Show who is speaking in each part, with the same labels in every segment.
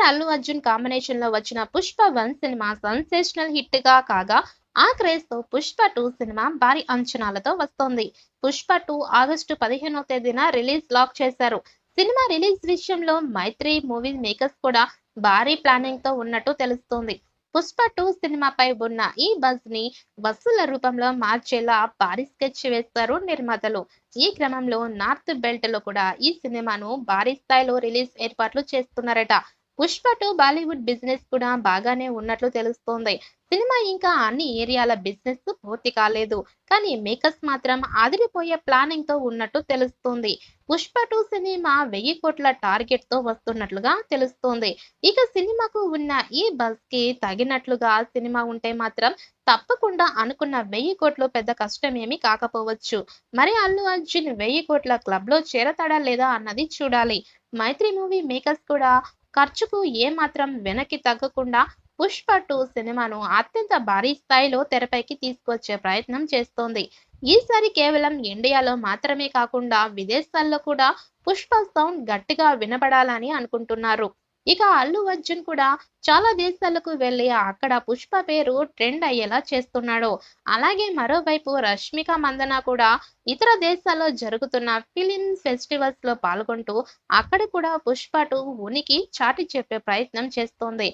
Speaker 1: Allu Arjun combination లో వచ్చిన Pushpa 1 cinema sensational hit గా కాగా ఆ క్రేజ్ తో పుష్ప 2 సినిమా భారీ అంచనాలతో వస్తోంది. పుష్ప 2 ఆగస్టు 15వ తేదీన రిలీజ్ లాక్ చేశారు. సినిమా రిలీజ్ విషయంలో మైత్రి మూవీ మేకర్స్ కూడా భారీ ప్లానింగ్ తో ఉన్నట్టు తెలుస్తోంది. పుష్ప 2 సినిమాపై ఉన్న ఈ బజ్ ని వసూళ్ల రూపంలో మార్చేలా భారీ స్కెచ్ వేస్తారు నిర్మాతలు. ఈ క్రమంలో నార్త్ బెల్ట్ లో కూడా ఈ సినిమాను భారీ స్థాయిలో రిలీజ్ ఏర్పాట్లు చేస్తున్నారట. పుష్ప 2 బాలీవుడ్ బిజినెస్ కూడా బాగానే ఉన్నట్లు తెలుస్తోంది. సినిమా ఇంకా అన్ని ఏరియాల బిజినెస్ పూర్తి కాలేదు. కానీ మేకర్స్ మాత్రం అదిరిపోయే ప్లానింగ్ తో ఉన్నట్టు తెలుస్తోంది. పుష్ప 2 సినిమా 1000 కోట్ల టార్గెట్ తో వస్తున్నట్లుగా తెలుస్తోంది. ఇక సినిమాకు ఉన్న ఈ బజ్ కి తగినట్లుగా సినిమా ఉంటే మాత్రం తప్పకుండా అనుకున్న 1000 కోట్లు పెద్ద కష్టమేమీ కాకపోవచ్చు. మరి అల్లు అర్జున్ 1000 కోట్ల క్లబ్ లో చేరతాడా లేదా అన్నది చూడాలి. మైత్రి మూవీ మేకర్స్ కూడా ఖర్చుకు ఏమాత్రం వెనక్కి తగ్గకుండా పుష్ప 2 సినిమాను అత్యంత భారీ స్థాయిలో తెరపైకి తీసుకొచ్చే ప్రయత్నం చేస్తోంది. ఈసారి కేవలం ఇండియాలో మాత్రమే కాకుండా విదేశాల్లో కూడా పుష్ప సౌండ్ గట్టిగా వినపడాలని అనుకుంటున్నారు. ఇక అల్లు అర్జున్ కూడా చాలా దేశాలకు వెళ్ళి అక్కడ పుష్ప పేరు ట్రెండ్ అయ్యేలా చేస్తున్నాడు. అలాగే మరోవైపు రష్మిక మందన కూడా ఇతర దేశాల్లో జరుగుతున్న ఫిలిం ఫెస్టివల్స్ లో పాల్గొంటూ అక్కడ కూడా పుష్ప 2 ఉనికి చాటి చెప్పే ప్రయత్నం చేస్తోంది.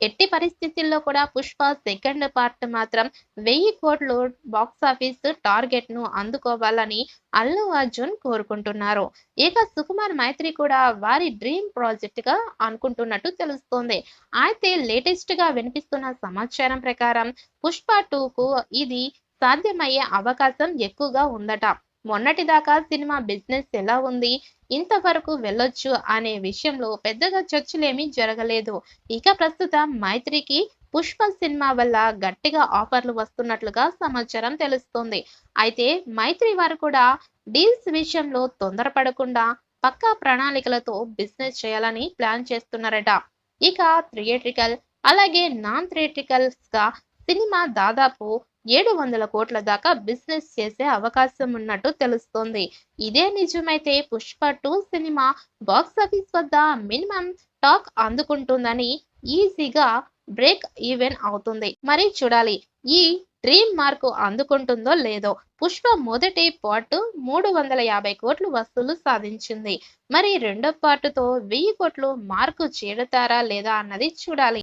Speaker 1: ఎట్టి పరిస్థితుల్లో కూడా పుష్ప సెకండ్ పార్ట్ మాత్రం 1000 కోట్లు బాక్సాఫీస్ టార్గెట్ ను అందుకోవాలని అల్లు అర్జున్ కోరుకుంటున్నారు. ఇక సుకుమార్ మైత్రి కూడా వారి డ్రీమ్ ప్రాజెక్ట్ గా అనుకుంటున్నట్టు తెలుస్తోంది. అయితే లేటెస్ట్ గా వినిపిస్తున్న సమాచారం ప్రకారం పుష్ప 2 కు ఇది సాధ్యమయ్యే అవకాశం ఎక్కువగా ఉందట. మొన్నటిదాకా సినిమా బిజినెస్ ఎలా ఉంది, ఇంతవరకు వెళ్ళొచ్చు అనే విషయంలో పెద్దగా చర్చలేమీ జరగలేదు. ఇక ప్రస్తుతం మైత్రికి పుష్ప సినిమా వల్ల గట్టిగా ఆఫర్లు వస్తున్నట్లుగా సమాచారం తెలుస్తోంది. అయితే మైత్రి వారు కూడా డీల్స్ విషయంలో తొందరపడకుండా పక్కా ప్రణాళికలతో బిజినెస్ చేయాలని ప్లాన్ చేస్తున్నారట. ఇక థియేట్రికల్ అలాగే నాన్ థియేట్రికల్స్ గా సినిమా దాదాపు 700 కోట్ల దాకా బిజినెస్ చేసే అవకాశం ఉన్నట్టు తెలుస్తోంది. ఇదే నిజమైతే పుష్ప 2 సినిమా బాక్సాఫీస్ వద్ద మినిమం టాక్ అందుకుంటుందని ఈజీగా బ్రేక్ ఈవెన్ అవుతుంది. మరి చూడాలి ఈ డ్రీమ్ మార్కు అందుకుంటుందో లేదో. పుష్ప మొదటి పార్ట్ 350 కోట్లు వసూలు సాధించింది. మరి రెండో పార్టుతో 1000 కోట్లు మార్కు చేరుతారా లేదా అన్నది చూడాలి.